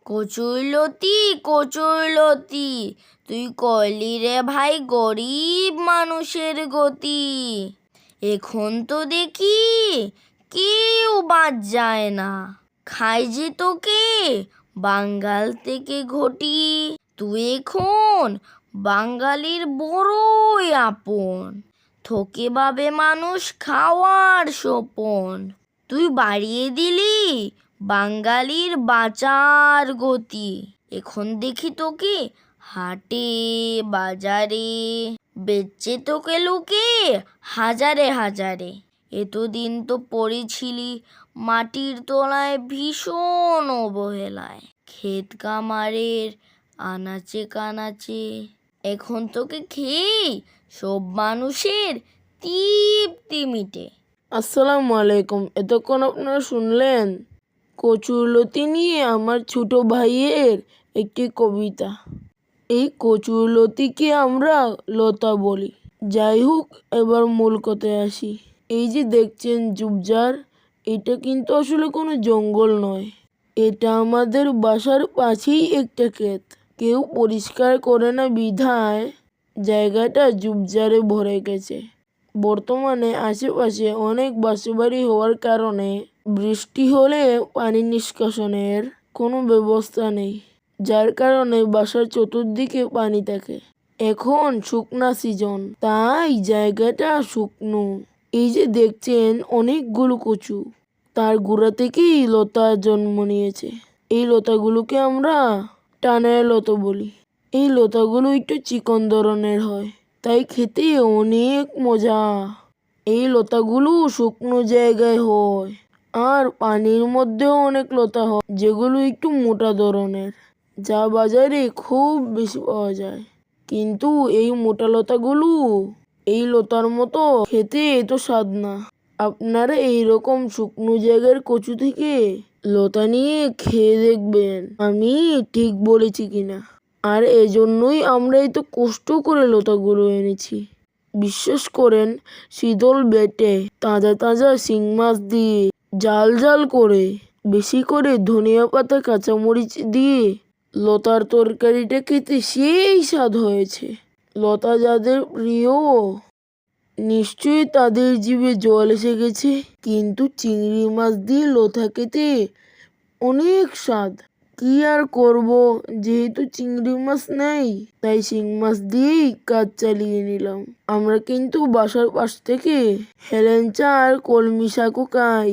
কচুরলতি কচুরলতি, তুই করলি রে ভাই গরিব মানুষের গতি। এখন তো দেখি কেউ বাদ যায় না, খাই যে তোকে বাঙ্গাল থেকে ঘটি। তুই এখন বাঙালির বড়ই আপন, থোকে ভাবে মানুষ খাওয়ার সোপন। তুই বাড়িয়ে দিলি বাঙালির বাঁচার গতি। এখন দেখি তোকে হাটে বাজারে বেচছে তোকে লোকে হাজারে হাজারে। এতদিন তো পড়েছিলি মাটির তলায় ভীষণ অবহেলায়, ক্ষেত কামারের আনাচে কানাচে। এখন তোকে খেয়েই সব মানুষের তৃপ্তি মিটে। আসসালামু আলাইকুম। এতক্ষণ আপনারা শুনলেন কচুরলতি নিয়ে আমার ছোট ভাইয়ের একটি কবিতা। এই কচুরলতিকে আমরা লতা বলি। যাই হোক, এবার মূল কথায় আসি। এই যে দেখছেন ঝোপঝাড়, এটা কিন্তু আসলে কোনো জঙ্গল নয়, এটা আমাদের বাসার পাশেই একটা ক্ষেত। কেউ পরিষ্কার করে না বিধায় জায়গাটা ঝোপঝাড়ে ভরে গেছে। বর্তমানে আশেপাশে অনেক বাসাবাড়ি হওয়ার কারণে বৃষ্টি হলে পানি নিষ্কাশনের কোনো ব্যবস্থা নেই, যার কারণে বাসার চতুর্দিকে পানি থাকে। এখন শুকনা সিজন, তাই জায়গাটা শুকনো। এই যে দেখছেন অনেকগুলো কচু, তার গোড়া থেকেই লতা জন্ম নিয়েছে। এই লতাগুলোকে আমরা টানের লতা বলি। এই লতাগুলো একটু চিকন ধরনের হয়, তাই খেতে অনেক মজা। এই লতাগুলো শুকনো জায়গায় হয়, আর পানির মধ্যেও অনেক লতা হয় যেগুলো একটু মোটা ধরনের, যা বাজারে খুব বেশি পাওয়া যায়। কিন্তু এই মোটা লতাগুলো এই লতার মতো খেতে এত স্বাদ না। আপনারা এইরকম শুকনো জায়গার কচু থেকে লতা নিয়ে খেয়ে দেখবেন আমি ঠিক বলেছি কিনা। আর এজন্যই আমরা এত কষ্ট করে লতাগুলো এনেছি। বিশ্বাস করেন, শীতল বেটে তাজা তাজা শিং মাছ দিয়ে ঝাল ঝাল করে, বেশি করে ধনিয়া পাতা কাঁচামরিচ দিয়ে লতার তরকারিটা খেতে সেই স্বাদ হয়েছে। লতা যাদের প্রিয় নিশ্চয়ই তাদের জিভে জল এসে গেছে। কিন্তু চিংড়ি মাছ দিয়ে লতা খেতে অনেক স্বাদ। কি আর করব, যেহেতু চিংড়ি মাছ নেই তাই শিং মাছ দিয়েই কাজ চালিয়ে নিলাম। আমরা কিন্তু বাসার পাশ থেকে হেলেঞ্চা আর কলমি শাকও খাই।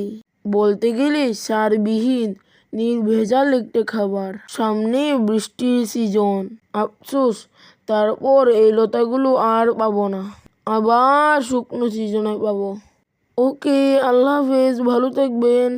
বলতে গেলে সারবিহীন নির্ভেজাল একটা খাবার। সামনে বৃষ্টির সিজন, আফসোস তারপর এই লতাগুলো আর পাবো না, আবার শুকনো সিজনে পাবো। ওকে, আল্লাহ হাফেজ, ভালো থাকবেন।